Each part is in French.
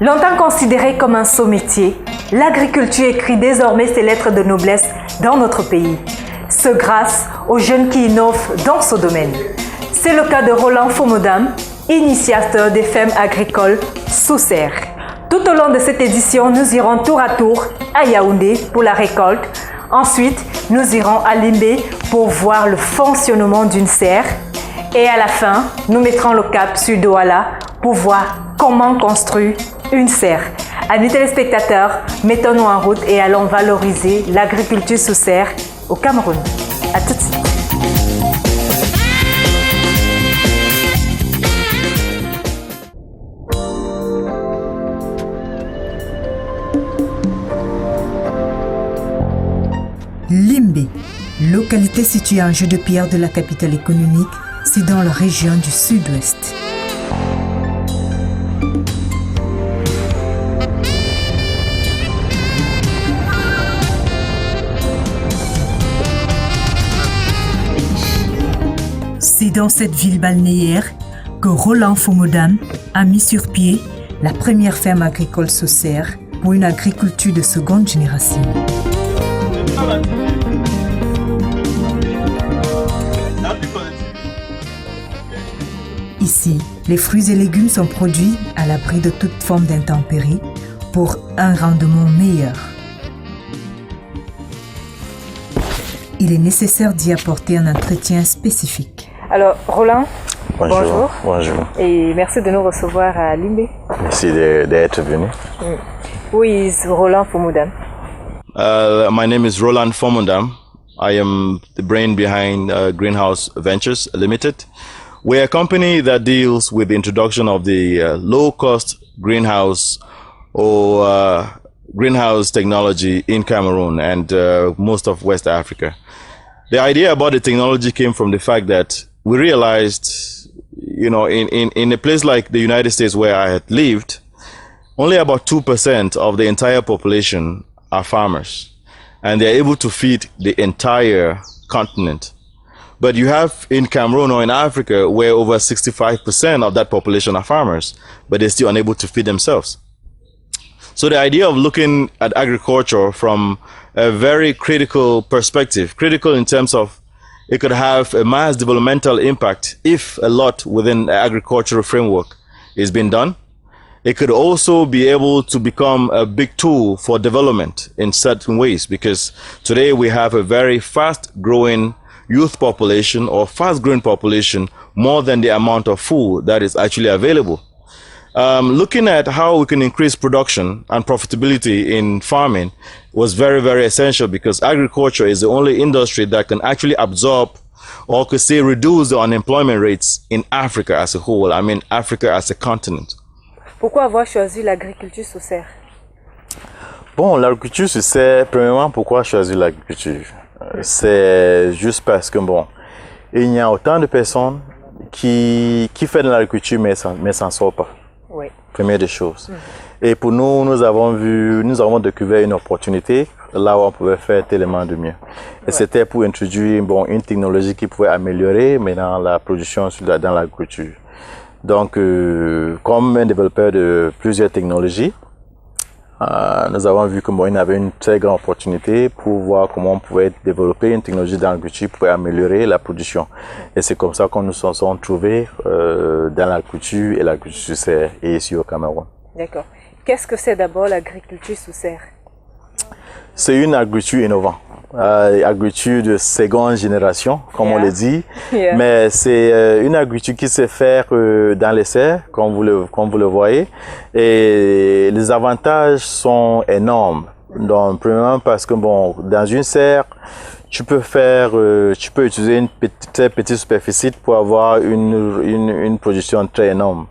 Longtemps considérée comme un sot-métier, l'agriculture écrit désormais ses lettres de noblesse dans notre pays. Ce grâce aux jeunes qui innovent dans ce domaine. C'est le cas de Roland Fomodam, initiateur des fermes agricoles sous serre. Tout au long de cette édition, nous irons tour à tour à Yaoundé pour la récolte. Ensuite, nous irons à Limbé pour voir le fonctionnement d'une serre. Et à la fin, nous mettrons le cap sur Douala pour voir comment construire une serre. Amis téléspectateurs, mettons-nous en route et allons valoriser l'agriculture sous serre au Cameroun. À tout de suite. Limbé, localité située en jeu de pierre de la capitale économique, c'est dans la région du sud-ouest. C'est dans cette ville balnéaire que Roland Fomodam a mis sur pied la première ferme agricole sous serre pour une agriculture de seconde génération. Ici, les fruits et légumes sont produits à l'abri de toute forme d'intempéries pour un rendement meilleur. Il est nécessaire d'y apporter un entretien spécifique. Alors, Roland, bonjour. Bonjour. Et merci de nous recevoir à Limbé. Merci d'être venu. Who is Roland Fomodam? My name is Roland Fomodam. I am the brain behind Greenhouse Ventures Limited. We're a company that deals with the introduction of the low-cost greenhouse or greenhouse technology in Cameroon and most of West Africa. The idea about the technology came from the fact that we realized, you know, in a place like the United States where I had lived, only about 2% of the entire population are farmers, and they're able to feed the entire continent. But you have in Cameroon or in Africa where over 65% of that population are farmers, but they're still unable to feed themselves. So the idea of looking at agriculture from a very critical perspective, critical in terms of it could have a mass developmental impact if a lot within the agricultural framework is being done. It could also be able to become a big tool for development in certain ways, because today we have a very fast growing youth population or fast growing population, more than the amount of food that is actually available. Looking at how we can increase production and profitability in farming was very, very essential, because agriculture is the only industry that can actually absorb, or could say reduce the unemployment rates in Africa as a whole. I mean, Africa as a continent. Pourquoi avoir choisi l'agriculture sous serre? Bon, l'agriculture sous serre, premièrement, pourquoi choisir l'agriculture? C'est juste parce que, bon, il y a autant de personnes qui font de l'agriculture mais s'en sortent pas. Oui. Première des choses. Et pour nous, nous avons découvert une opportunité là où on pouvait faire tellement de mieux. Et c'était pour introduire, bon, une technologie qui pouvait améliorer maintenant la production dans l'agriculture. Donc, comme un développeur de plusieurs technologies, nous avons vu qu'il y avait une très grande opportunité pour voir comment on pouvait développer une technologie dans l'agriculture pour améliorer la production. Et c'est comme ça qu'on nous sommes trouvés dans l'agriculture et l'agriculture sous serre et ici au Cameroun. D'accord. Qu'est-ce que c'est d'abord l'agriculture sous serre? C'est une agriculture innovante. Agriculture de seconde génération, comme on le dit. Mais c'est une agriculture qui se fait dans les serres, comme vous le voyez. Et les avantages sont énormes. Donc, premièrement, parce que bon, dans une serre, tu peux utiliser une très petite superficie pour avoir une production très énorme.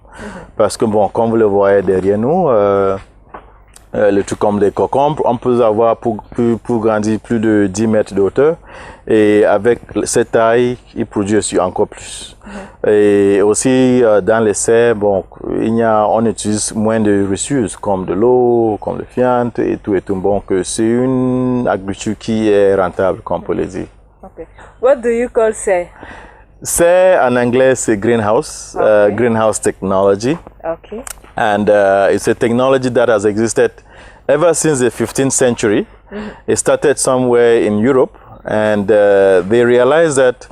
Parce que bon, comme vous le voyez derrière nous, le truc comme des concombres, on peut avoir pour grandir plus de 10 mètres de hauteur. Et avec cette taille, il produit aussi encore plus. Et aussi, dans les serres, bon, on utilise moins de ressources, comme de l'eau, comme le fiente et tout. Donc, c'est une agriculture qui est rentable, comme on peut le dire. Okay. What do you call serre? C'est en anglais, c'est greenhouse, greenhouse technology. Okay. And it's a technology that has existed ever since the 15th century. It started somewhere in Europe, and they realized that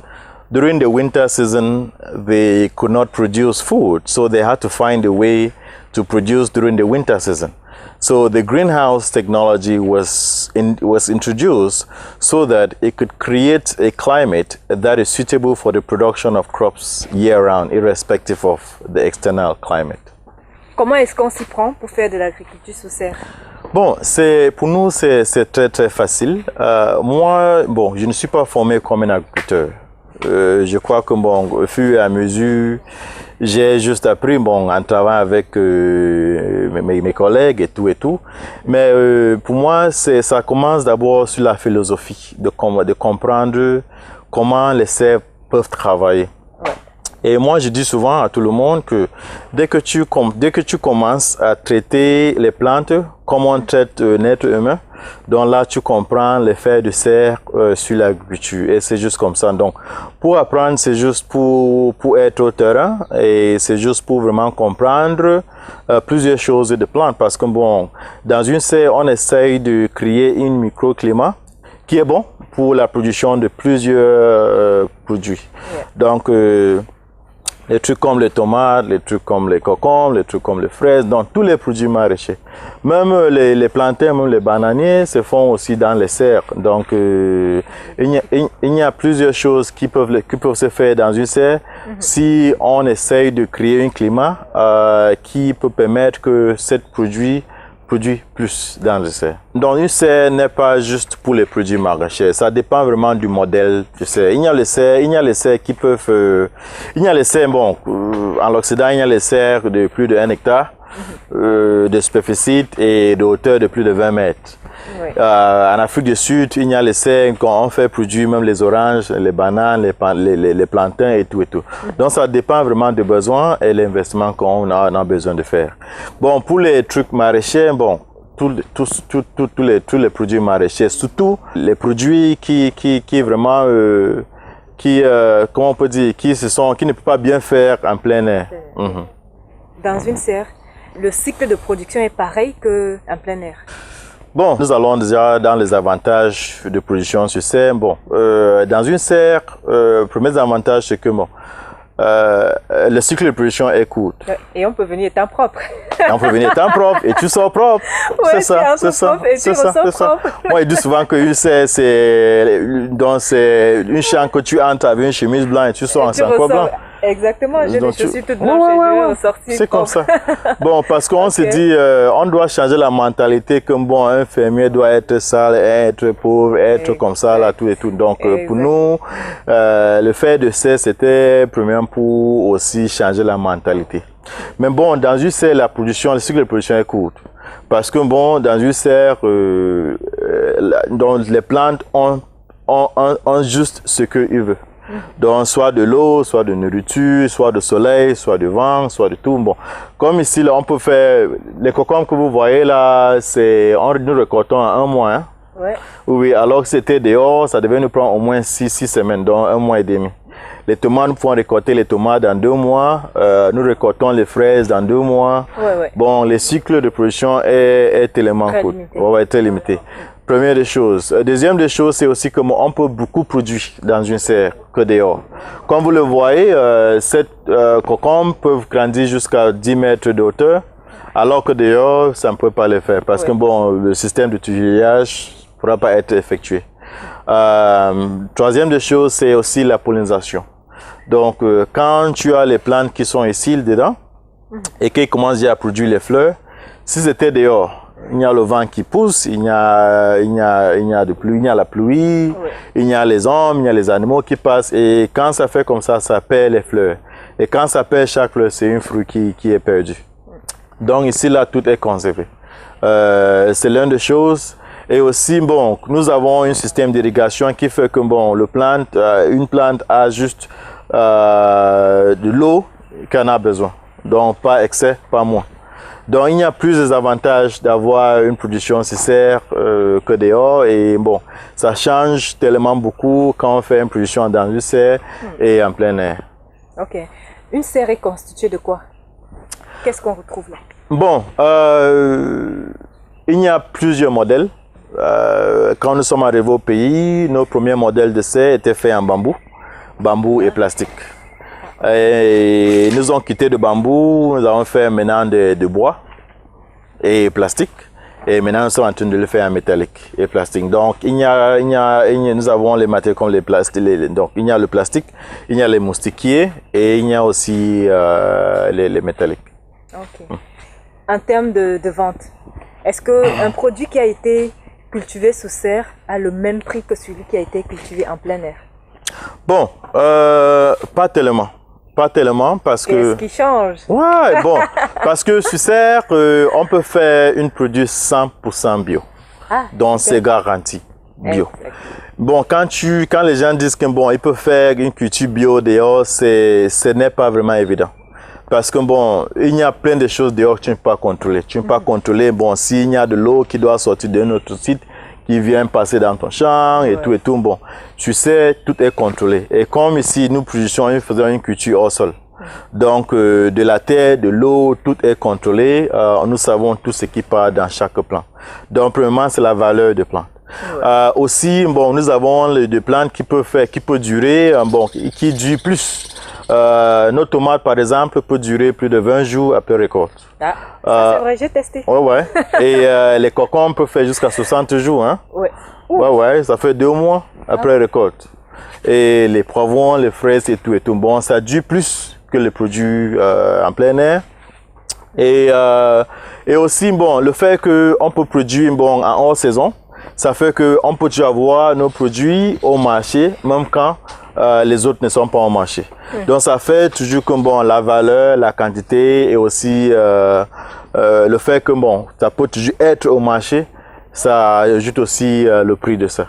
during the winter season, they could not produce food, so they had to find a way to produce during the winter season. So the greenhouse technology was introduced so that it could create a climate that is suitable for the production of crops year-round, irrespective of the external climate. Comment est-ce qu'on s'y prend pour faire de l'agriculture sous serre? Bon, pour nous, c'est très très facile. Moi, bon, je ne suis pas formé comme un agriculteur. Je crois que bon, au fur et à mesure, j'ai juste appris bon, en travaillant avec mes collègues et tout. Mais pour moi, ça commence d'abord sur la philosophie, de comprendre comment les serres peuvent travailler. Et moi, je dis souvent à tout le monde que dès que tu commences à traiter les plantes comme on traite un être humain, donc là, tu comprends l'effet de serre sur l'agriculture. Et c'est juste comme ça. Donc, pour apprendre, c'est juste pour être au terrain et c'est juste pour vraiment comprendre plusieurs choses de plantes. Parce que, bon, dans une serre, on essaye de créer un microclimat qui est bon pour la production de plusieurs produits. Donc, les trucs comme les tomates, les trucs comme les concombres, les trucs comme les fraises, donc tous les produits maraîchers. Même les plantains, même les bananiers se font aussi dans les serres. Donc il y a plusieurs choses qui peuvent se faire dans une serre si on essaye de créer un climat qui peut permettre que ce produit plus dans les serres. Donc une serre n'est pas juste pour les produits maraîchers, ça dépend vraiment du modèle de serre. Il y a les serres qui peuvent... il y a les serres, bon, en l'Occident, il y a les serres de plus de 1 hectare de superficie et de hauteur de plus de 20 mètres. Oui. En Afrique du Sud, il y a les serres qu'on fait produire même les oranges, les bananes, les plantains et tout. Donc ça dépend vraiment des besoins et l'investissement qu'on a besoin de faire. Bon, pour les trucs maraîchers, bon, tous les produits maraîchers, surtout les produits qui vraiment, comment on peut dire, qui ne peuvent pas bien faire en plein air. Dans une serre, le cycle de production est pareil qu'en plein air. Bon, nous allons déjà dans les avantages de production sur serre. Bon, dans une serre, le premier avantage, c'est que bon, le cycle de production est court. Et on peut venir étant propre. On peut venir étant propre et tu sors propre. Ouais, c'est ça. Moi, je dis souvent que une serre, c'est une chambre que tu entres avec une chemise blanche et tu sors en sangles blanc. Exactement, j'ai des chaussures toutes blanches c'est comme ça. Bon, parce qu'on se dit, on doit changer la mentalité que bon, un fermier doit être sale, être pauvre, être comme ça, là, tout et tout. Donc, pour nous, le fait de ça, c'était premièrement pour aussi changer la mentalité. Mais bon, dans une serre, le cycle de production est court. Parce que bon, dans une serre, donc les plantes ont juste ce qu'ils veulent. Donc, soit de l'eau, soit de nourriture, soit de soleil, soit de vent, soit de tout. Bon, comme ici, là, on peut faire les concombres que vous voyez là, nous récoltons en 1 mois. Hein? Ouais. Oui, alors que c'était dehors, ça devait nous prendre au moins 6 semaines, donc 1 mois et demi. Les tomates, nous pouvons récolter les tomates dans 2 mois. Nous récoltons les fraises dans 2 mois. Ouais. Bon, le cycle de production est tellement court. Très limité. Première des choses. Deuxième des choses, c'est aussi qu'on peut beaucoup produire dans une serre que dehors. Comme vous le voyez, ces concombres peuvent grandir jusqu'à 10 mètres de hauteur, alors que dehors, ça ne peut pas le faire parce que bon, le système de tuilage ne pourra pas être effectué. Troisième des choses, c'est aussi la pollinisation. Donc, quand tu as les plantes qui sont ici dedans et qui commencent déjà à produire les fleurs, si c'était dehors, il y a le vent qui pousse, il y a la pluie, il y a les hommes, il y a les animaux qui passent. Et quand ça fait comme ça perd les fleurs. Et quand ça perd chaque fleur, c'est un fruit qui est perdu. Donc ici, là, tout est conservé. C'est l'une des choses. Et aussi, bon, nous avons un système d'irrigation qui fait que bon, une plante a juste de l'eau qu'elle a besoin. Donc pas excès, pas moins. Donc il y a plus d'avantages d'avoir une production sous serre que dehors. Et bon, ça change tellement beaucoup quand on fait une production dans une serre et en plein air. Ok. Une serre est constituée de quoi? Qu'est-ce qu'on retrouve là? Bon, il y a plusieurs modèles. Quand nous sommes arrivés au pays, nos premiers modèles de serre étaient faits en bambou et plastique. Et nous avons quitté de bambou, nous avons fait maintenant de bois et plastique. Et maintenant, nous sommes en train de le faire en métallique et plastique. Donc, nous avons les matériaux comme les plastiques. Donc, il y a le plastique, il y a les moustiquiers et il y a aussi les métalliques. Ok. En termes de vente, est-ce qu'un produit qui a été cultivé sous serre a le même prix que celui qui a été cultivé en plein air? Bon, pas tellement. Pas tellement parce que... Qu'est-ce qui change? Ouais, bon, parce que sur serre, on peut faire une produit 100% bio. Ah, donc c'est garanti bio. Exactement. Bon, quand les gens disent que bon, ils peuvent faire une culture bio dehors, ce n'est pas vraiment évident. Parce que bon, il y a plein de choses dehors que tu ne peux pas contrôler. Tu ne peux pas contrôler, bon, s'il y a de l'eau qui doit sortir d'un autre site, qui vient passer dans ton champ et tout et tout. Bon, tu sais, tout est contrôlé. Et comme ici, nous faisons une culture au sol. Donc, de la terre, de l'eau, tout est contrôlé. Nous savons tout ce qui part dans chaque plant. Donc, premièrement, c'est la valeur de plante. Aussi, bon, nous avons des plantes qui peuvent durer, bon, qui durent plus. Nos tomates, par exemple, peuvent durer plus de 20 jours après récolte. Ah, ça c'est vrai, j'ai testé. Ouais. Et les concombres peuvent faire jusqu'à 60 jours. Hein? Ouais. Ouais, ça fait 2 mois après récolte. Et les poivrons, les fraises et tout. Bon, ça dure plus que les produits en plein air. Et aussi, bon, le fait qu'on peut produire bon, en hors saison, ça fait qu'on peut toujours avoir nos produits au marché, même quand les autres ne sont pas au marché. Donc ça fait toujours que bon, la valeur, la quantité et aussi le fait que bon, ça peut toujours être au marché, ça ajoute aussi le prix de ça.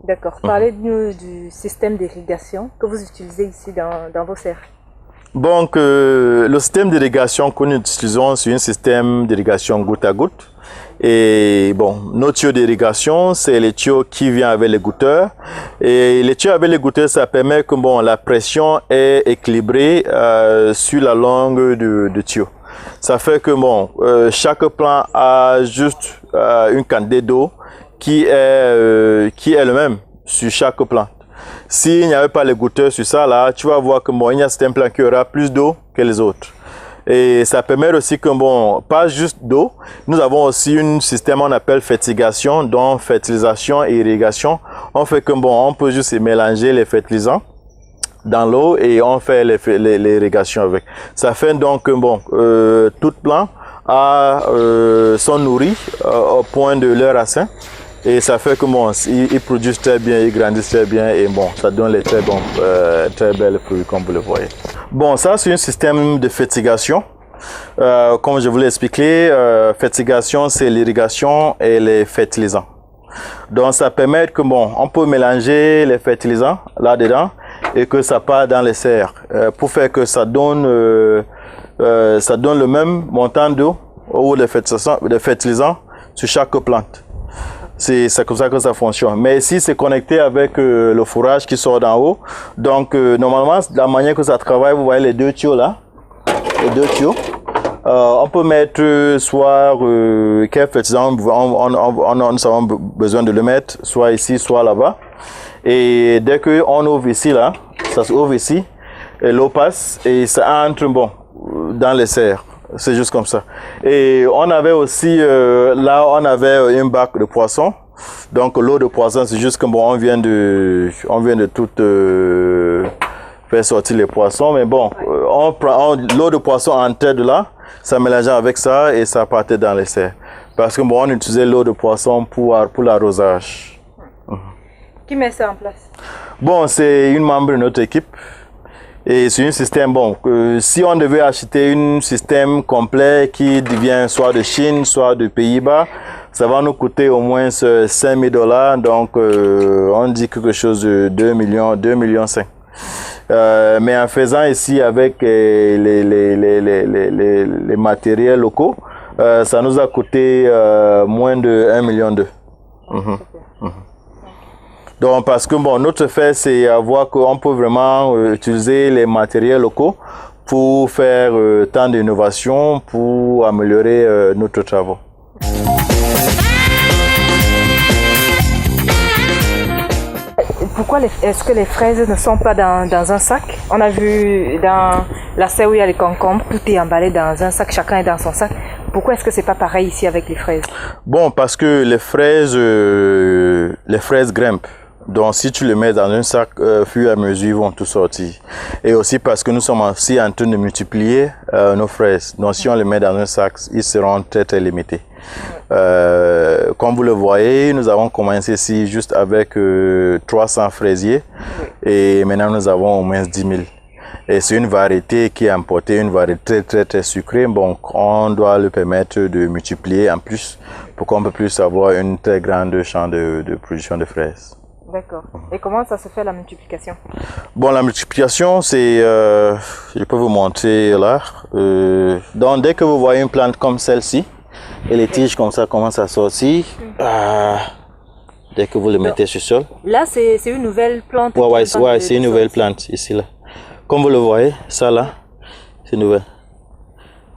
D'accord. Parlez-nous du système d'irrigation que vous utilisez ici dans vos serres. Donc le système d'irrigation que nous utilisons, c'est un système d'irrigation goutte à goutte. Et bon, nos tuyaux d'irrigation, c'est les tuyaux qui viennent avec les goutteurs. Et les tuyaux avec les goutteurs, ça permet que bon, la pression est équilibrée sur la longue du tuyau. Ça fait que bon, chaque plant a juste une quantité d'eau qui est le même sur chaque plant. S'il n'y avait pas les goutteurs sur ça, là, tu vas voir que bon, il y a certains plants qui aura plus d'eau que les autres. Et ça permet aussi que, bon, pas juste d'eau, nous avons aussi un système qu'on appelle fertigation, donc fertilisation et irrigation. On fait que, bon, on peut juste mélanger les fertilisants dans l'eau et on fait l'irrigation avec. Ça fait donc que, bon, tout plant sont nourris au point de leur racine. Et ça fait que bon, ils produisent très bien, ils grandissent très bien et bon, ça donne les très belles fruits comme vous le voyez. Bon, ça c'est un système de fertigation. Comme je vous l'ai expliqué, fertigation c'est l'irrigation et les fertilisants. Donc ça permet que bon, on peut mélanger les fertilisants là-dedans et que ça part dans les serres pour faire que ça donne le même montant d'eau ou de fertilisants sur chaque plante. C'est comme ça que ça fonctionne. Mais ici, c'est connecté avec le fourrage qui sort d'en haut. Donc, normalement, la manière que ça travaille, vous voyez les deux tuyaux là. Les deux tuyaux. On peut mettre soit quel fertilisant nous avons besoin de le mettre, soit ici, soit là-bas. Et dès qu'on ouvre ici, là, ça s'ouvre ici, et l'eau passe et ça entre bon, dans les serres. C'est juste comme ça. Et on avait aussi, là, on avait un bac de poisson. Donc, l'eau de poisson, c'est juste que bon, on vient de tout faire sortir les poissons. Mais bon, on prend l'eau de poisson entrait de là, ça mélangeait avec ça et ça partait dans les serres. Parce que bon, on utilisait l'eau de poisson pour l'arrosage. Qui met ça en place? Bon, c'est une membre de notre équipe. Et c'est un système, bon, si on devait acheter un système complet qui vient soit de Chine, soit de Pays-Bas, ça va nous coûter au moins $5,000. Donc, on dit quelque chose de 2 millions, 2,5 millions. Mais en faisant ici avec les matériels locaux, Ça nous a coûté moins de 1,2 million. Donc, parce que bon, notre fait, c'est voir qu'on peut vraiment utiliser les matériels locaux pour faire tant d'innovations, pour améliorer notre travaux. Pourquoi est-ce que les fraises ne sont pas dans un sac? On a vu dans la serre où il y a les concombres, tout est emballé dans un sac, chacun est dans son sac. Pourquoi est-ce que c'est pas pareil ici avec les fraises? Bon, parce que les fraises grimpent. Donc, si tu les mets dans un sac, fur et à mesure, ils vont tout sortir. Et aussi parce que nous sommes aussi en train de multiplier nos fraises. Donc, si on les met dans un sac, ils seront très, très limités. Comme vous le voyez, nous avons commencé ici juste avec 300 fraisiers. Et maintenant, nous avons au moins 10 000. Et c'est une variété qui est importée, une variété très, très, très sucrée. Donc, on doit le permettre de multiplier en plus pour qu'on puisse avoir une très grande champ de production de fraises. D'accord. Et comment ça se fait la multiplication? Bon, la multiplication, c'est, je peux vous montrer là. Donc, dès que vous voyez une plante comme celle-ci, et les tiges comme ça commencent à sortir, dès que vous le mettez sur le sol. Là, c'est une nouvelle plante? Ouais, c'est une nouvelle plante, ici, là. Comme vous le voyez, ça là, c'est nouvel.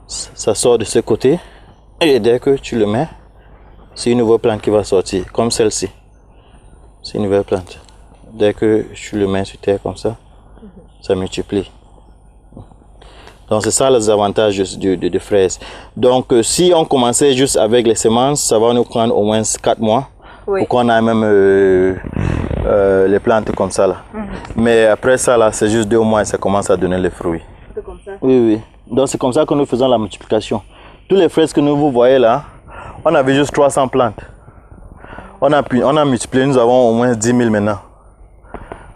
Ça sort de ce côté, et dès que tu le mets, c'est une nouvelle plante qui va sortir, comme celle-ci. C'est une nouvelle plante. Dès que tu le mets sur terre comme ça, ça multiplie. Donc c'est ça les avantages de fraises. Donc si on commençait juste avec les semences, ça va nous prendre au moins 4 mois pour qu'on ait même les plantes comme ça là. Mais après ça là, c'est juste 2 mois et ça commence à donner les fruits. C'est comme ça? Oui, oui. Donc c'est comme ça que nous faisons la multiplication. Tous les fraises que vous voyez là, on avait juste 300 plantes. On a multiplié, nous avons au moins 10 000 maintenant.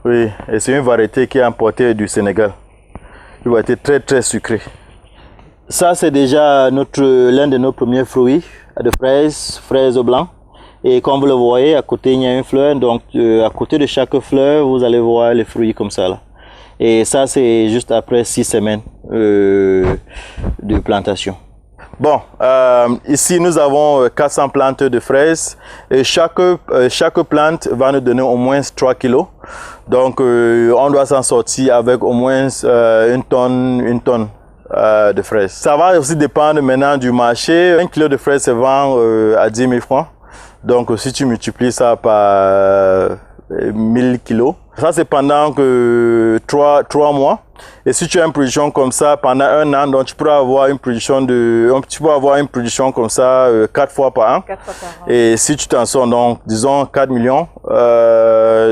Oui, et c'est une variété qui est importée du Sénégal. Une variété très très sucrée. Ça c'est déjà l'un de nos premiers fruits de fraises blancs. Et comme vous le voyez, à côté il y a une fleur. Donc à côté de chaque fleur, vous allez voir les fruits comme ça là. Et ça c'est juste après 6 semaines de plantation. Bon, ici nous avons 400 plantes de fraises et chaque plante va nous donner au moins 3 kilos. Donc on doit s'en sortir avec au moins une tonne de fraises. Ça va aussi dépendre maintenant du marché. 1 kilo de fraises se vend à 10 000 francs. Donc si tu multiplies ça par 1000 kilos, ça c'est pendant 3 mois. Et si tu as une production comme ça pendant 1 an, donc tu pourras avoir une production comme ça 4 fois par an. 4 fois par an. Et si tu t'en sors donc disons 4 millions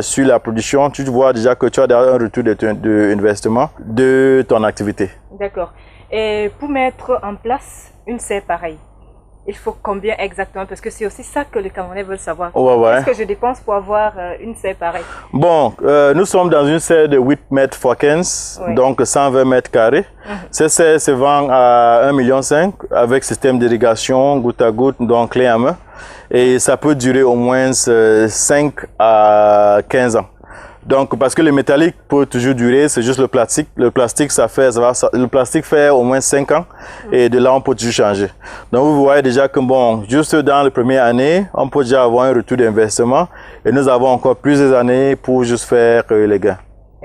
sur la production, tu vois déjà que tu as un retour d'investissement de ton activité. D'accord. Et pour mettre en place une serre pareille, il faut combien exactement? Parce que c'est aussi ça que les Camerounais veulent savoir. Qu'est-ce que je dépense pour avoir une serre pareille? Bon, nous sommes dans une serre de 8 mètres x 15, donc 120 mètres carrés. Cette serre se vend à 1,5 million avec système d'irrigation goutte à goutte, donc clé en main. Et ça peut durer au moins 5 à 15 ans. Donc, parce que le métallique peut toujours durer, c'est juste le plastique. Le plastique, le plastique fait au moins 5 ans et de là, on peut toujours changer. Donc, vous voyez déjà que bon, juste dans les premières années, on peut déjà avoir un retour d'investissement et nous avons encore plusieurs années pour juste faire les gains.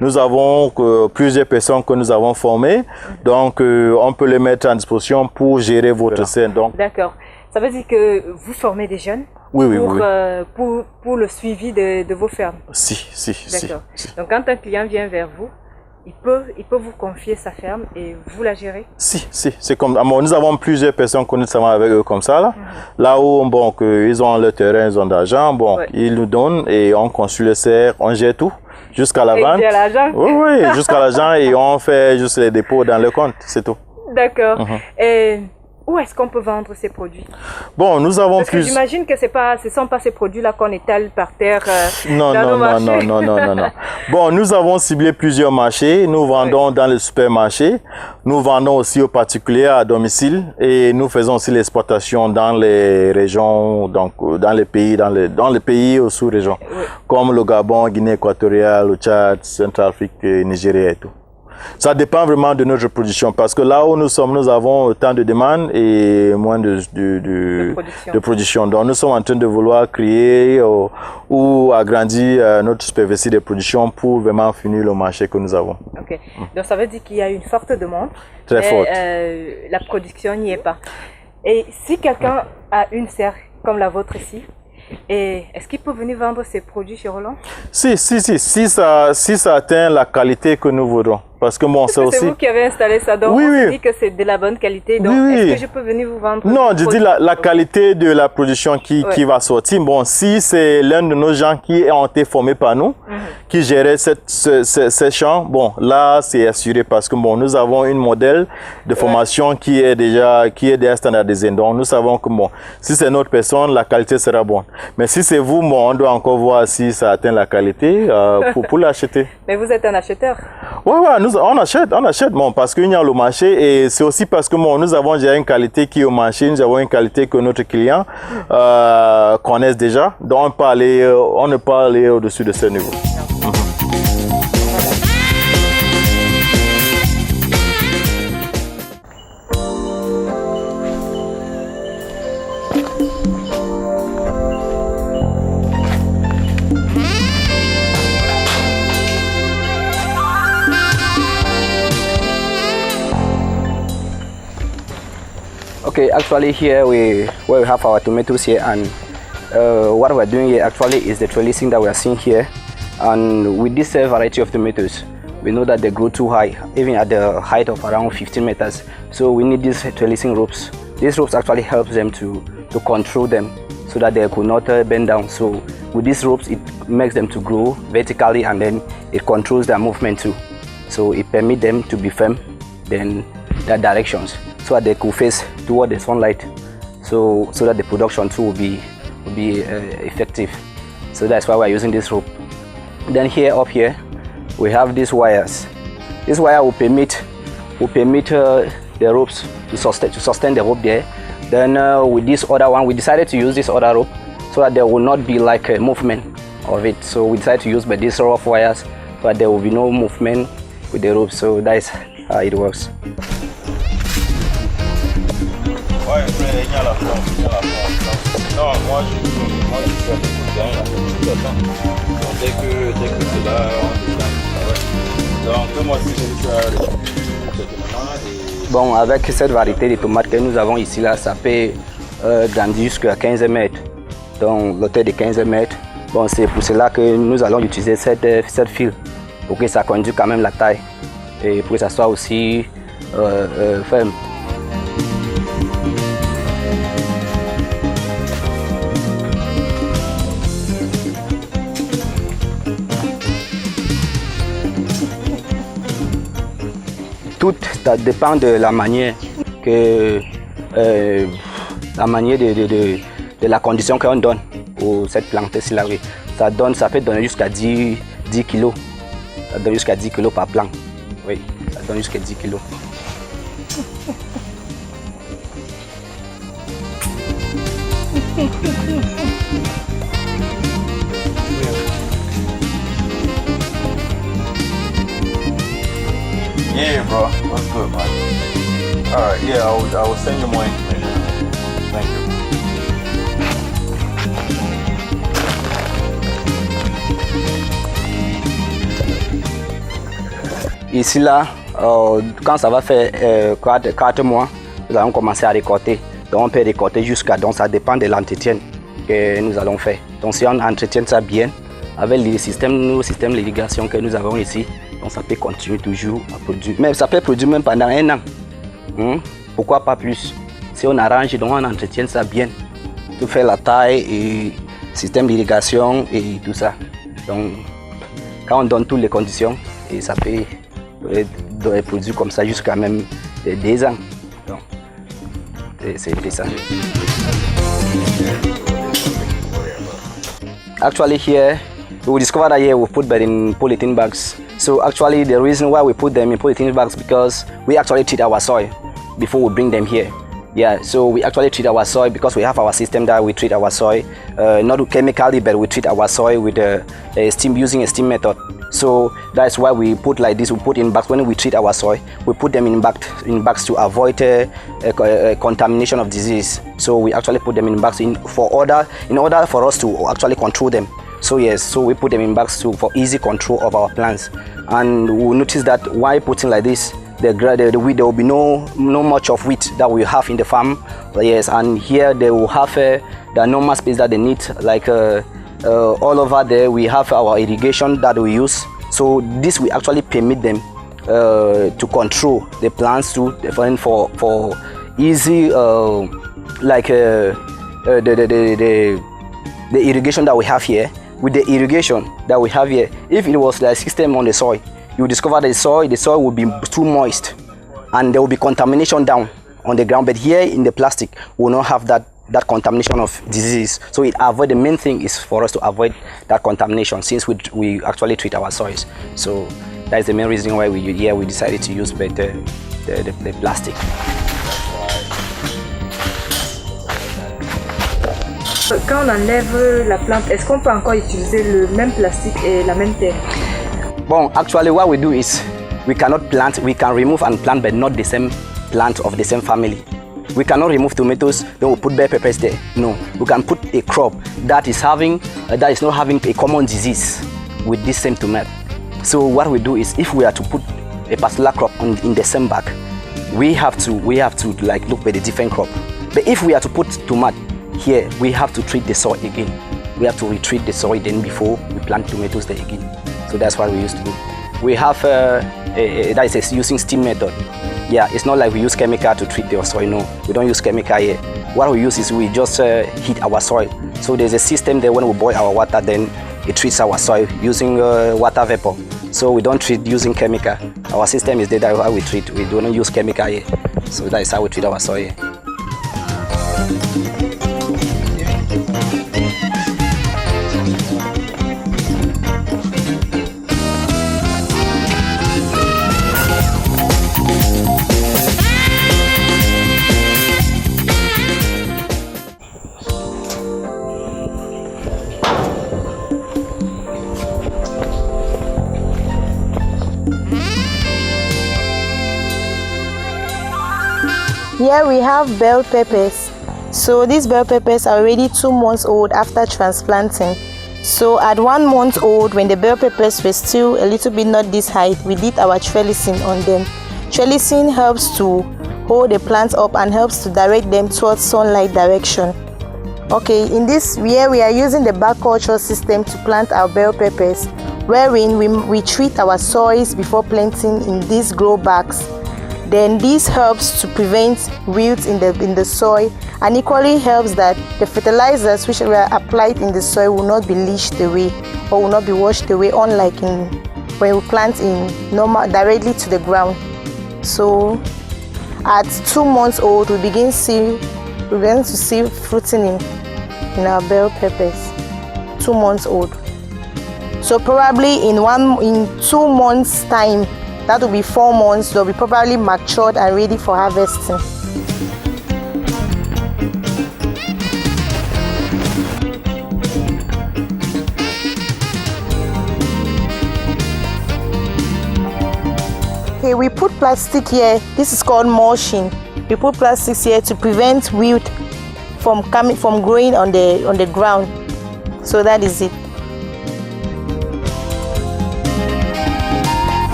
Nous avons plusieurs personnes que nous avons formées, donc on peut les mettre en disposition pour gérer votre scène. D'accord. Ça veut dire que vous formez des jeunes? Oui. Pour le suivi de vos fermes? Si. D'accord. Donc quand un client vient vers vous, il peut vous confier sa ferme et vous la gérez? Si. C'est comme, nous avons plusieurs personnes que nous travaillons avec eux comme ça. Là où ils ont le terrain, ils ont de l'argent, ils nous donnent et on construit le serre, on gère tout jusqu'à la vente. Oui, jusqu'à l'argent et on fait juste les dépôts dans le compte, c'est tout. D'accord. Et où est-ce qu'on peut vendre ces produits? Bon, nous avons Parce que j'imagine que ce ne sont pas ces produits-là qu'on étale par terre dans nos marchés. Non. Bon, nous avons ciblé plusieurs marchés. Nous vendons dans les supermarchés. Nous vendons aussi aux particuliers à domicile. Et nous faisons aussi l'exportation dans les régions, donc dans les pays aux sous-régions. Comme le Gabon, Guinée équatoriale, le Tchad, Centrafrique, Nigeria et tout. Ça dépend vraiment de notre production parce que là où nous sommes, nous avons tant de demandes et moins de production. Donc nous sommes en train de vouloir créer ou agrandir notre superficie de production pour vraiment finir le marché que nous avons. Ok. Donc ça veut dire qu'il y a une forte demande. Très forte. La production n'y est pas. Et si quelqu'un a une serre comme la vôtre ici, est-ce qu'il peut venir vendre ses produits chez Roland? Si ça atteint la qualité que nous voudrons. Parce que bon, c'est aussi... vous qui avez installé ça, donc on dit que c'est de la bonne qualité. Donc est-ce que je peux venir vous vendre? Non, je dis la qualité de la production qui va sortir. Bon, si c'est l'un de nos gens qui ont été formés par nous, qui gérait ces champs, bon, là, c'est assuré parce que bon, nous avons une modèle de formation qui est déjà standardisée. Donc, nous savons que bon, si c'est notre personne, la qualité sera bonne. Mais si c'est vous, bon, on doit encore voir si ça atteint la qualité pour l'acheter. Mais vous êtes un acheteur? Ouais, on achète, bon, parce qu'il y a le marché et c'est aussi parce que bon, nous avons déjà une qualité qui est au marché, nous avons une qualité que notre client connaissent déjà. Donc on ne peut aller au-dessus de ce niveau. Okay, actually here we have our tomatoes here, and what we're doing here actually is the trellising that we are seeing here. And with this variety of tomatoes, we know that they grow too high, even at the height of around 15 meters. So we need these trellising ropes. These ropes actually help them to control them so that they could not bend down. So with these ropes, it makes them to grow vertically, and then it controls their movement too. So it permits them to be firm, then their directions, so that they could face toward the sunlight, so that the production too will be effective. So that's why we're using this rope. Then up here we have these wires. This wire will permit the ropes to sustain the rope there. Then with this other one, we decided to use this other rope so that there will not be like a movement of it. So we decided to use these rough wires so that there will be no movement with the rope. So that's how it works. Bon, avec cette variété de tomates que nous avons ici, là, ça peut grandir jusqu'à 15 mètres. Donc, l'auteur de 15 mètres. Bon, c'est pour cela que nous allons utiliser cette file pour que ça conduise quand même la taille et pour que ça soit aussi ferme. Tout ça dépend de la manière de la condition qu'on donne pour cette plante-ci là. Ça peut donner jusqu'à 10 kg. Ça donne jusqu'à 10 kg par plant. Oui, ça donne jusqu'à 10 kg. Yeah, bro. That's good, man. All right, yeah, I will send you more information. Thank you. Ici, là, quand ça va faire 4 mois, nous allons commencer à récolter. Donc, on peut récolter jusqu'à... Donc, ça dépend de l'entretien que nous allons faire. Donc, si on entretient ça bien, avec nos systèmes d'irrigation que nous avons ici, donc ça peut continuer toujours à produire. Mais ça peut produire même pendant 1 an. Pourquoi pas plus? Si on arrange, donc on entretient ça bien. Tout fait la taille et système d'irrigation et tout ça. Donc, quand on donne toutes les conditions, et ça peut produire comme ça jusqu'à même 2 ans. Donc, c'est ça. Actually here, we discovered that here we put them in polythene bags. So actually the reason why we put them in polythene bags because we actually treat our soil before we bring them here. Yeah, so we actually treat our soil because we have our system that we treat our soil, not chemically, but we treat our soil with using a steam method. So that's why we put like this. We put in bags when we treat our soil. We put them in bags to avoid contamination of disease. So we actually put them in bags in order for us to actually control them. So yes, so we put them in bags for easy control of our plants. And we notice that while putting like this, there will be no much of wheat that we have in the farm. Yes, and here they will have the normal space that they need, like all over there we have our irrigation that we use. So this will actually permit them to control the plants for easy like the irrigation that we have here. With the irrigation that we have here, if it was the system on the soil, you will discover the soil will be too moist and there will be contamination down on the ground. But here in the plastic, we will not have that contamination of disease. So the main thing is for us to avoid that contamination, since we actually treat our soils. So that is the main reason why we decided to use the plastic. Quand on enlève la plante, est-ce qu'on peut encore utiliser le même plastique et la même terre? Bon, actually what we do is we can remove and plant, but not the same plant of the same family. We cannot remove tomatoes, then we put bell peppers there. No, we can put a crop that is not having a common disease with this same tomato. So what we do is, if we are to put a particular crop in the same bag, we have to like look at the different crop. But if we are to put tomato here, we have to treat the soil again. We have to retreat the soil then before we plant tomatoes there again. So that's what we used to do. We have that is using steam method. Yeah, it's not like we use chemical to treat the soil. No, we don't use chemical here. What we use is we just heat our soil. So there's a system there. When we boil our water, then it treats our soil using water vapor. So we don't treat using chemical. Our system is there. That's how we treat. We don't use chemical here. So that is how we treat our soil here. Here we have bell peppers. So these bell peppers are already 2 months old after transplanting. So at 1 month old, when the bell peppers were still a little bit not this height, we did our trellising on them. Trellising helps to hold the plants up and helps to direct them towards sunlight direction. Okay, in this year we are using the bag culture system to plant our bell peppers, wherein we treat our soils before planting in these grow bags. Then this helps to prevent weeds in the soil, and equally helps that the fertilizers which were applied in the soil will not be leached away or will not be washed away, unlike when we plant directly to the ground. So at 2 months old, we begin to see fruiting in our bell peppers. 2 months old. So probably in 2 months time, that will be 4 months, they'll be probably matured and ready for harvesting. Okay, we put plastic here. This is called mulching. We put plastics here to prevent weed from growing on the ground. So that is it.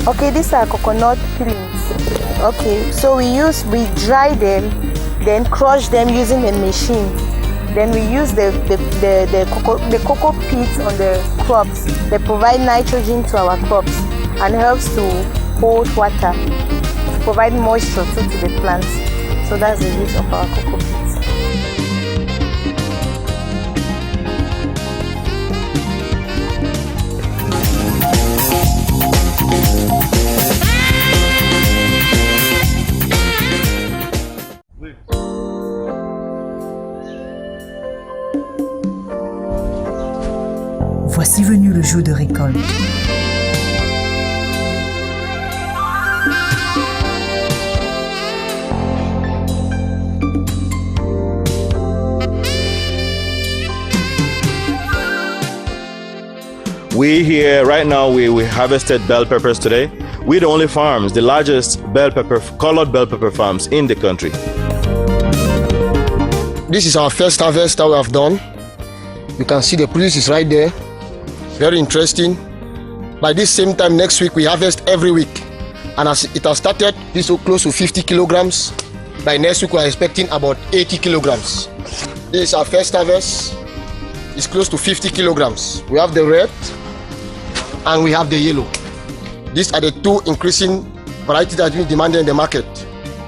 Okay, these are coconut peelings. Okay, so we dry them, then crush them using a machine. Then we use the cocoa pits on the crops. They provide nitrogen to our crops and helps to hold water, to provide moisture to the plants. So that's the use of our cocoa pits. Voici venu le jour de récolte. We here right now, we harvested bell peppers today. We're the only farms, the largest colored bell pepper farms in the country. This is our first harvest that we have done. You can see the produce is right there. Very interesting. By this same time next week, we harvest every week. And as it has started, this is close to 50 kilograms. By next week, we are expecting about 80 kilograms. This is our first harvest. It's close to 50 kilograms. We have the red and we have the yellow. These are the two increasing varieties that we demanded in the market.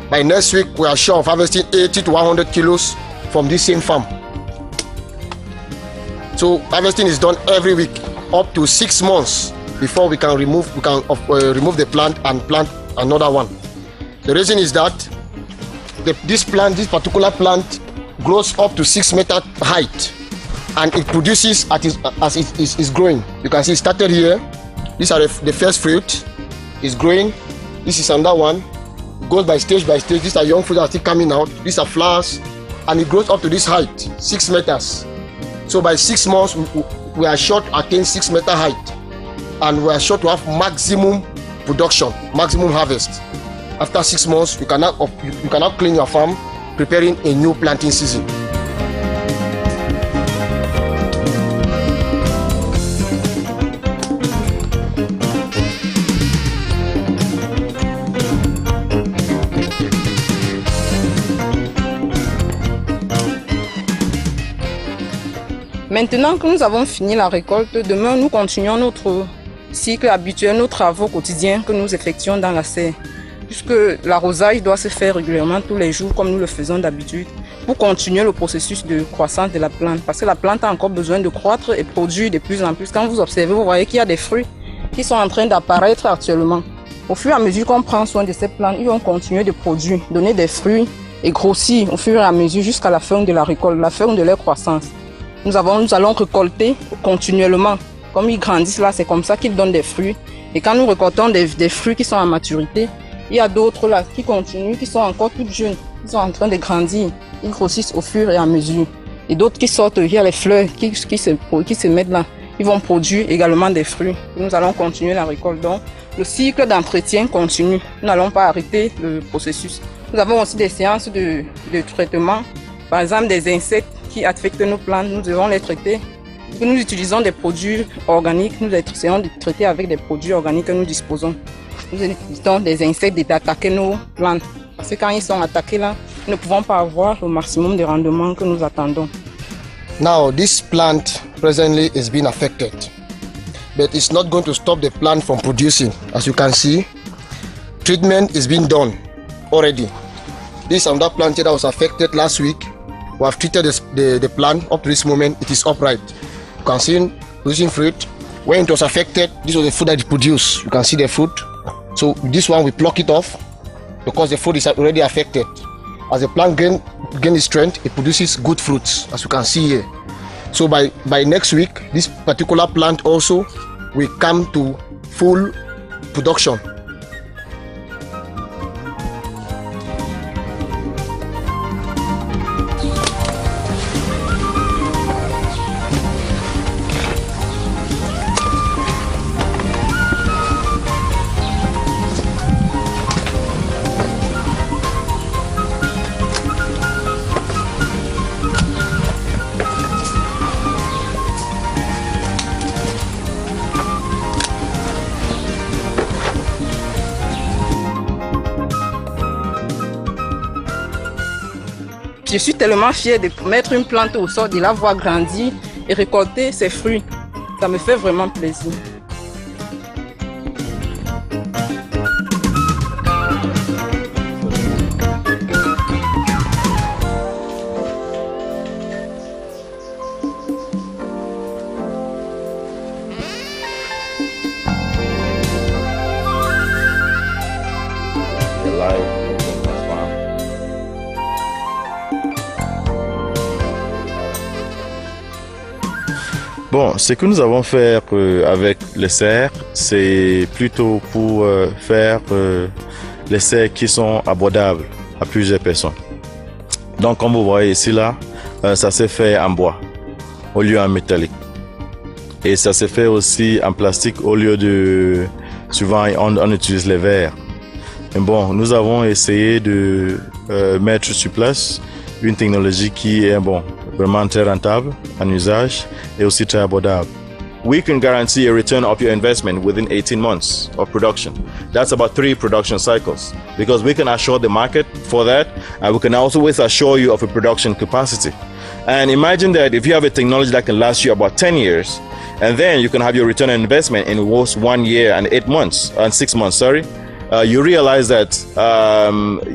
By next week, we are sure of harvesting 80 to 100 kilos from this same farm. So harvesting is done every week, up to 6 months before we can remove the plant and plant another one. The reason is that this particular plant grows up to 6 meter height, and it produces as it is growing. You can see it started here. These are the first fruit. It's growing. This is another one. It goes by stage by stage. These are young fruits that are still coming out. These are flowers, and it grows up to this height, 6 meters. So by 6 months, we are sure to attain 6 meter height, and we are sure to have maximum production, maximum harvest. After 6 months, you cannot clean your farm, preparing a new planting season. Maintenant que nous avons fini la récolte, demain nous continuons notre cycle habituel, nos travaux quotidiens que nous effectuons dans la serre. Puisque l'arrosage doit se faire régulièrement tous les jours comme nous le faisons d'habitude pour continuer le processus de croissance de la plante. Parce que la plante a encore besoin de croître et produire de plus en plus. Quand vous observez, vous voyez qu'il y a des fruits qui sont en train d'apparaître actuellement. Au fur et à mesure qu'on prend soin de ces plantes, ils vont continuer de produire, donner des fruits et grossir au fur et à mesure jusqu'à la fin de la récolte, la fin de leur croissance. Nous allons récolter continuellement. Comme ils grandissent là, c'est comme ça qu'ils donnent des fruits. Et quand nous récoltons des fruits qui sont à maturité, il y a d'autres là qui continuent, qui sont encore toutes jeunes, qui sont en train de grandir. Ils grossissent au fur et à mesure. Et d'autres qui sortent, il y a les fleurs qui se mettent là. Ils vont produire également des fruits. Nous allons continuer la récolte. Donc, le cycle d'entretien continue. Nous n'allons pas arrêter le processus. Nous avons aussi des séances de traitement. Par exemple, des insectes qui affectent nos plantes, nous devons les traiter. Nous utilisons des produits organiques, nous essayons de traiter avec des produits organiques que nous disposons. Nous utilisons des insectes d'attaquer nos plantes. Parce que quand ils sont attaqués là, nous ne pouvons pas avoir le maximum de rendement que nous attendons. Now this plant presently is being affected, but it's not going to stop the plant from producing. As you can see, treatment is being done already. This and that plant that was affected last week, we have treated the plant. Up to this moment, it is upright. You can see producing fruit. When it was affected, this was the fruit that it produced. You can see the fruit. So this one we pluck it off because the fruit is already affected. As the plant gains strength, it produces good fruits, as you can see here. So by next week, this particular plant also will come to full production. Je suis tellement fière de mettre une plante au sol, de la voir grandir et récolter ses fruits. Ça me fait vraiment plaisir. Bon, ce que nous avons fait avec les serres, c'est plutôt pour faire les serres qui sont abordables à plusieurs personnes. Donc, comme vous voyez ici, là, ça s'est fait en bois au lieu en métallique. Et ça s'est fait aussi en plastique au lieu de... Souvent, on utilise les verres. Mais bon, nous avons essayé de mettre sur place une technologie qui est vraiment très rentable en usage et aussi très abordable. We can guarantee a return of your investment within 18 months of production. That's about 3 production cycles because we can assure the market for that, and we can also assure you of a production capacity. And imagine that if you have a technology that can last you about 10 years, and then you can have your return on investment in 1 year and 8 months, and 6 months, you realize that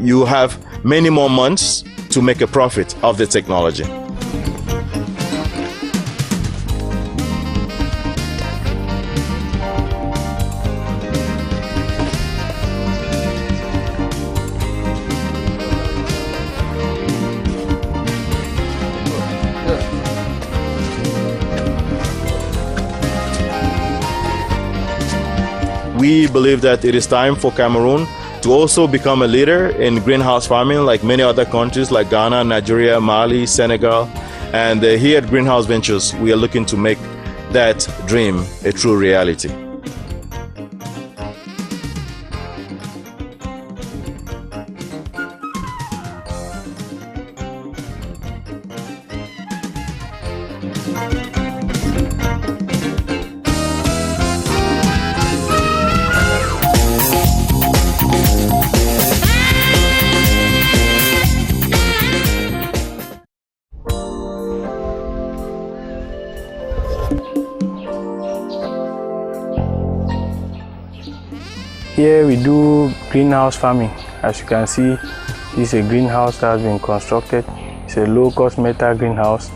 you have many more months to make a profit of the technology. We believe that it is time for Cameroon to also become a leader in greenhouse farming like many other countries like Ghana, Nigeria, Mali, Senegal. And here at Greenhouse Ventures, we are looking to make that dream a true reality. Here we do greenhouse farming. As you can see, this is a greenhouse that has been constructed. It's a low-cost metal greenhouse,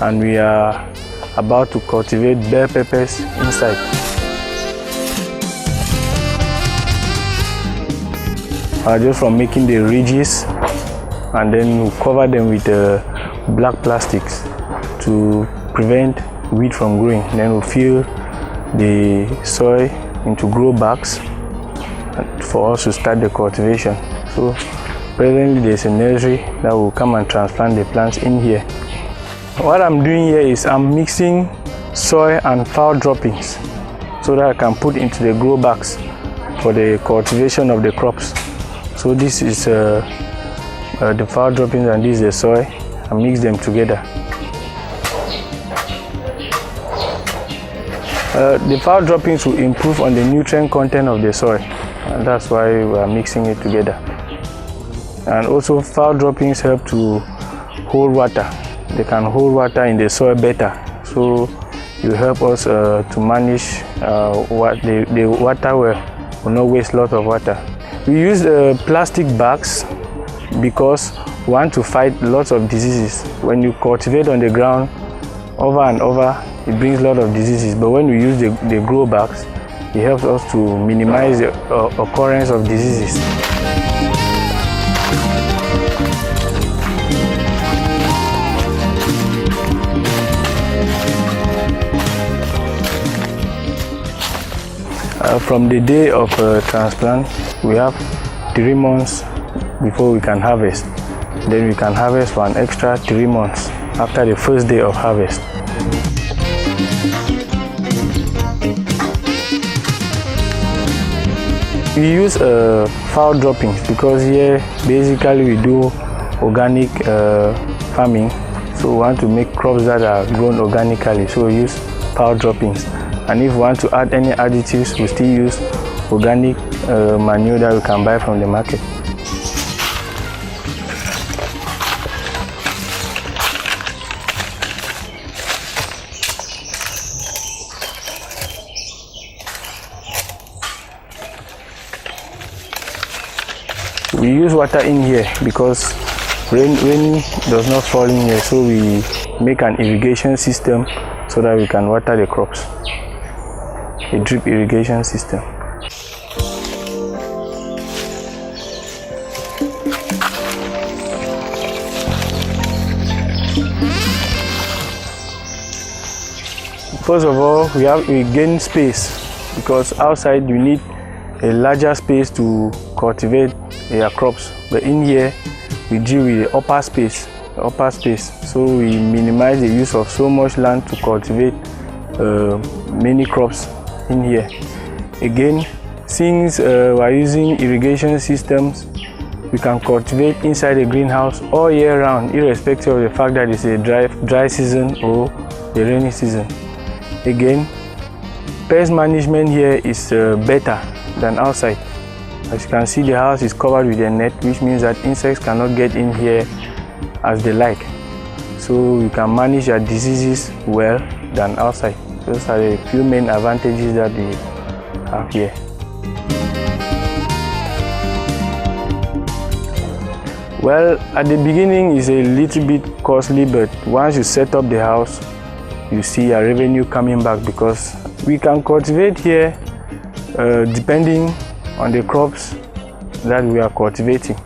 and we are about to cultivate bell peppers inside. Just from making the ridges, and then we cover them with black plastics to prevent weed from growing. Then we fill the soil into grow bags for us to start the cultivation. So presently there's a nursery that will come and transplant the plants in here. What I'm doing here is I'm mixing soil and fowl droppings so that I can put into the grow bags for the cultivation of the crops. So this is the fowl droppings and this is the soil. I mix them together. The fowl droppings will improve on the nutrient content of the soil, and that's why we are mixing it together. And also fowl droppings help to hold water. They can hold water in the soil better, so it will help us to manage what the water will not waste a lot of water. We use plastic bags because we want to fight lots of diseases. When you cultivate on the ground over and over, it brings a lot of diseases, but when we use the grow bags, it helps us to minimize the occurrence of diseases. From the day of transplant, we have 3 months before we can harvest. Then we can harvest for an extra 3 months after the first day of harvest. We use fowl droppings because here basically we do organic farming, so we want to make crops that are grown organically, so we use fowl droppings. And if we want to add any additives, we still use organic manure that we can buy from the market. We use water in here because rain does not fall in here, so we make an irrigation system so that we can water the crops. A drip irrigation system. first of all, we gain space because outside you need a larger space to cultivate your crops. But in here, we deal with the upper space. So we minimize the use of so much land to cultivate many crops in here. Again, since we are using irrigation systems, we can cultivate inside the greenhouse all year round, irrespective of the fact that it's a dry season or the rainy season. Again, pest management here is better than outside. As you can see, the house is covered with a net, which means that insects cannot get in here as they like. So you can manage your diseases well than outside. Those are the few main advantages that we have here. Well, at the beginning it's a little bit costly, but once you set up the house, you see a revenue coming back because we can cultivate here depending on the crops that we are cultivating.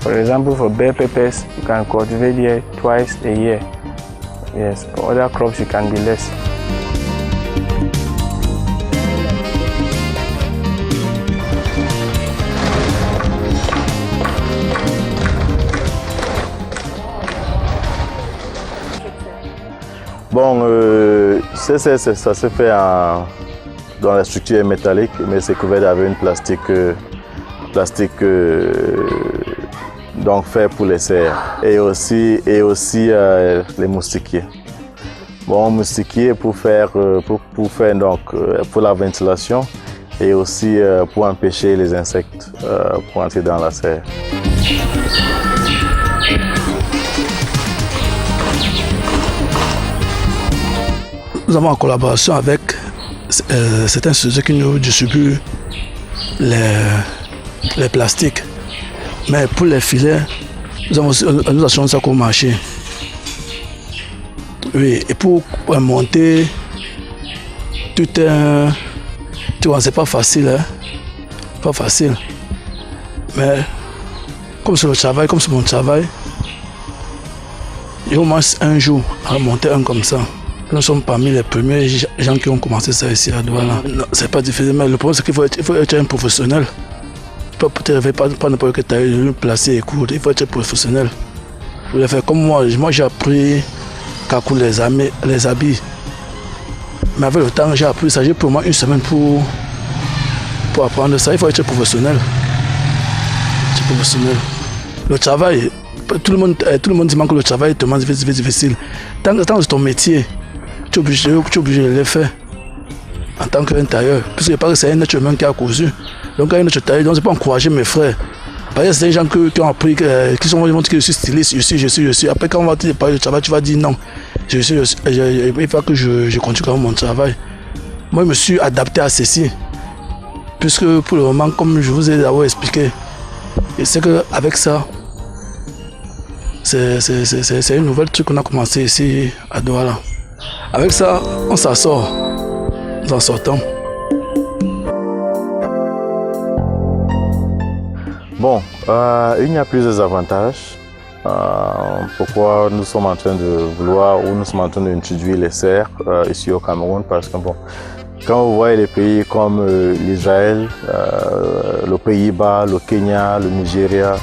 For example, for bell peppers, you can cultivate here twice a year. Yes, for other crops you can be less. Bon, ça se fait dans la structure métallique, mais c'est couvert avec une plastique donc fait pour les cerfs et aussi les moustiquiers. Bon, moustiquier pour faire donc pour la ventilation et aussi pour empêcher les insectes pour entrer dans la serre. Nous avons en collaboration avec certains sociétés qui nous distribuent les plastiques. Mais pour les filets, nous achetons ça au marché. Oui, et pour monter tout un... Tu vois, c'est pas facile, hein? Pas facile. Mais comme c'est le travail, comme c'est mon travail, il y a au moins un jour à monter un comme ça. Nous sommes parmi les premiers gens qui ont commencé ça ici à Douala. C'est pas difficile, mais le problème c'est qu'il faut être un professionnel. Peut-être pas n'importe quel taille placé et court, il faut être professionnel. Vous le faire comme moi j'ai appris qu'à coudre les habits. Mais avec le temps j'ai appris ça, j'ai pour moi une semaine pour apprendre ça, il faut être professionnel. Le travail, tout le monde dit que le travail est tellement difficile. Tant que c'est ton métier, tu es obligé de le faire en tant qu'un tailleur. Parce que c'est un être humain qui a cousu. Donc quand un autre tailleur, donc je peux encourager mes frères. Parce que c'est des gens qui ont appris, qui sont dit que je suis styliste, je suis. Après quand on va te parler de travail, tu vas dire non. Il faut que je continue quand même mon travail. Moi je me suis adapté à ceci. Puisque pour le moment, comme je vous ai d'abord expliqué, c'est qu'avec ça, c'est une nouvelle truc qu'on a commencé ici à Douala. Avec ça, on s'en sort. Nous en sortons. Bon, il y a plusieurs avantages. Pourquoi nous sommes en train de vouloir ou nous sommes en train d'introduire les serres ici au Cameroun, parce que bon, quand vous voyez les pays comme l'Israël, le Pays-Bas, le Kenya, le Nigeria,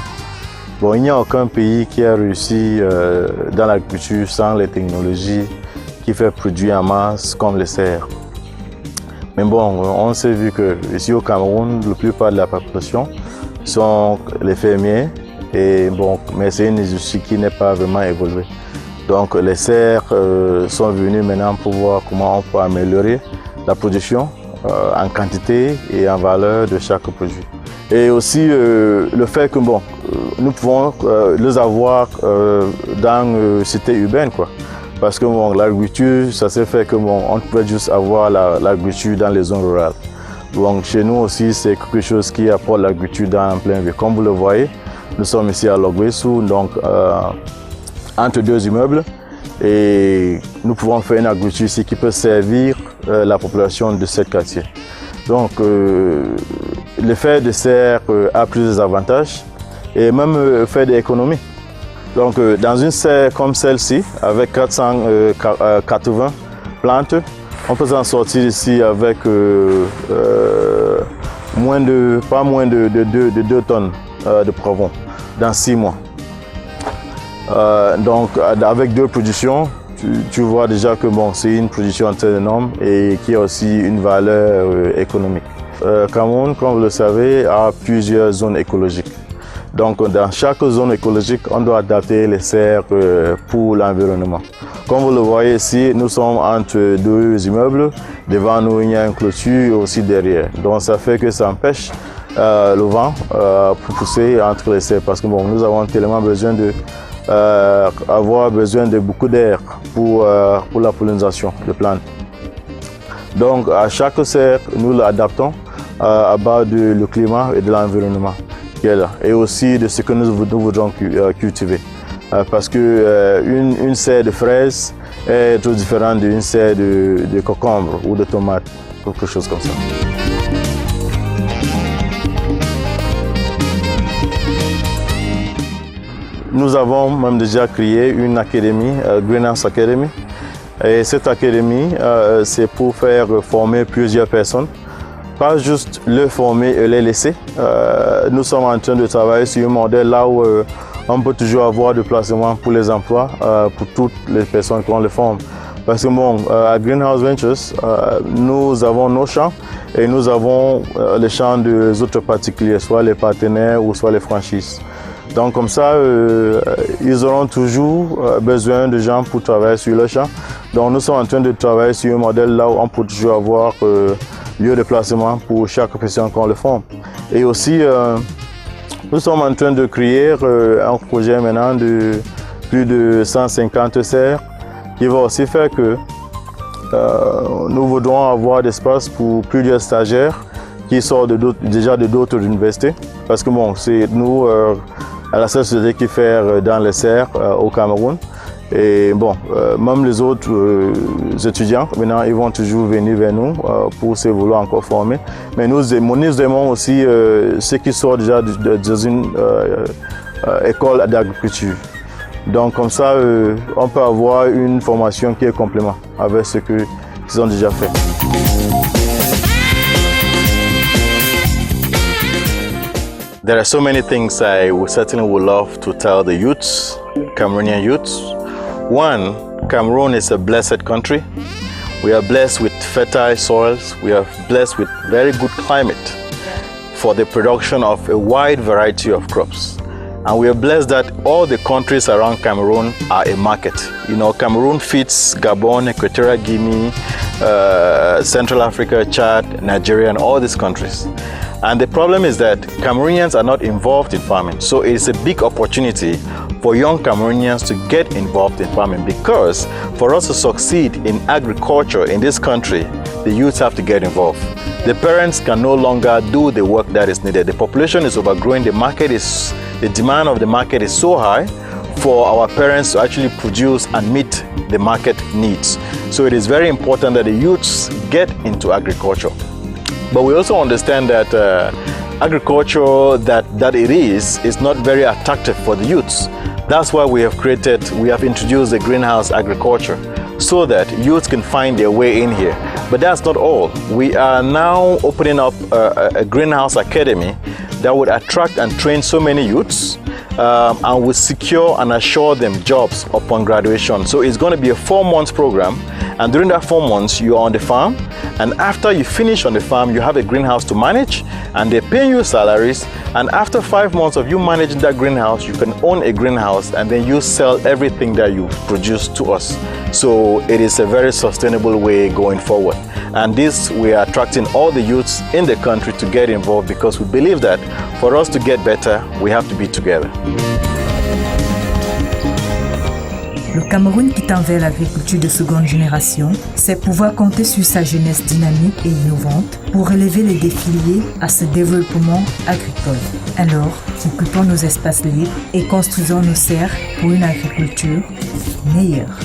bon, il n'y a aucun pays qui a réussi dans l'agriculture sans les technologies qui fait produire en masse comme les serres. Mais bon, on s'est vu que ici au Cameroun, la plupart de la population sont les fermiers, et bon, mais c'est une industrie qui n'est pas vraiment évoluée. Donc les serres sont venus maintenant pour voir comment on peut améliorer la production en quantité et en valeur de chaque produit. Et aussi le fait que bon, nous pouvons les avoir dans cité urbaine, quoi. Parce que bon, l'agriculture, ça s'est fait que bon, on peut juste avoir l'agriculture dans les zones rurales. Donc chez nous aussi, c'est quelque chose qui apporte l'agriculture dans plein ville. Comme vous le voyez, nous sommes ici à Logwesu, donc entre deux immeubles. Et nous pouvons faire une agriculture ici qui peut servir la population de ce quartier. Donc le fait de serre a plusieurs avantages et même faire des économies. Donc dans une serre comme celle-ci, avec 480 plantes, on peut s'en sortir ici avec pas moins de 2 tonnes de poivrons dans 6 mois. Donc avec 2 productions, tu vois déjà que bon, c'est une production très énorme et qui a aussi une valeur économique. Cameroun, comme vous le savez, a plusieurs zones écologiques. Donc dans chaque zone écologique, on doit adapter les serres pour l'environnement. Comme vous le voyez ici, nous sommes entre 2 immeubles. Devant nous, il y a une clôture aussi derrière. Donc ça fait que ça empêche le vent pour pousser entre les serres parce que bon, nous avons tellement besoin de beaucoup d'air pour la pollinisation des plantes. Donc à chaque serre, nous l'adaptons à base du climat et de l'environnement qui est là et aussi de ce que nous voudrons cultiver. Parce que une serre de fraises est tout différente d'une serre de concombre ou de tomates, quelque chose comme ça. Nous avons même déjà créé une académie, Greenhouse Academy. Et cette académie, c'est pour faire former plusieurs personnes. Pas juste les former et les laisser. Nous sommes en train de travailler sur un modèle là où on peut toujours avoir de placement pour les emplois, pour toutes les personnes qu'on les forme. Parce que bon, à Greenhouse Ventures, nous avons nos champs et nous avons les champs des autres particuliers, soit les partenaires ou soit les franchises. Donc comme ça, ils auront toujours besoin de gens pour travailler sur le champ. Donc nous sommes en train de travailler sur un modèle là où on peut toujours avoir lieu de placement pour chaque personne qu'on le forme. Et aussi, nous sommes en train de créer un projet maintenant de plus de 150 serres qui va aussi faire que nous voudrons avoir d'espace pour plusieurs stagiaires qui sortent déjà de d'autres universités. Parce que bon, c'est nous, la seule société qui fait dans les serres au Cameroun. Et bon, même les autres étudiants, maintenant, ils vont toujours venir vers nous pour se vouloir encore former. Mais nous aimons aussi ceux qui sortent déjà dans une école d'agriculture. Donc comme ça, on peut avoir une formation qui est complément avec ce qu'ils ont déjà fait. There are so many things I certainly would love to tell the youths, Cameroonian youths. One, Cameroon is a blessed country. We are blessed with fertile soils. We are blessed with very good climate for the production of a wide variety of crops. And we are blessed that all the countries around Cameroon are a market. You know, Cameroon feeds Gabon, Equatorial Guinea, Central Africa, Chad, Nigeria, and all these countries. And the problem is that Cameroonians are not involved in farming. So it's a big opportunity for young Cameroonians to get involved in farming, because for us to succeed in agriculture in this country, the youth have to get involved. The parents can no longer do the work that is needed. The population is overgrowing. The demand of the market is so high for our parents to actually produce and meet the market needs. So it is very important that the youths get into agriculture. But we also understand that agriculture that it is not very attractive for the youths. That's why we have introduced the greenhouse agriculture, so that youths can find their way in here. But that's not all. We are now opening up a greenhouse academy that would attract and train so many youths and will secure and assure them jobs upon graduation. So it's going to be a 4-month program, and during that 4 months you are on the farm, and after you finish on the farm you have a greenhouse to manage, and they pay you salaries, and after 5 months of you managing that greenhouse you can own a greenhouse, and then you sell everything that you produce to us. So it is a very sustainable way going forward, and this we are attracting all the youths in the country to get involved, because we believe that for us to get better we have to be together. Le Cameroun qui tend vers l'agriculture de seconde génération, c'est pouvoir compter sur sa jeunesse dynamique et innovante pour relever les défis liés à ce développement agricole. Alors, occupons nos espaces libres et construisons nos serres pour une agriculture meilleure.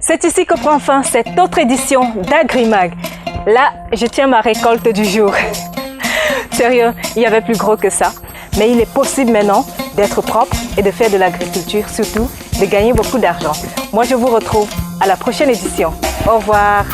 C'est ici que prend fin cette autre édition d'Agrimag. Là, je tiens ma récolte du jour. Sérieux, il y avait plus gros que ça. Mais il est possible maintenant d'être propre et de faire de l'agriculture, surtout de gagner beaucoup d'argent. Moi, je vous retrouve à la prochaine édition. Au revoir.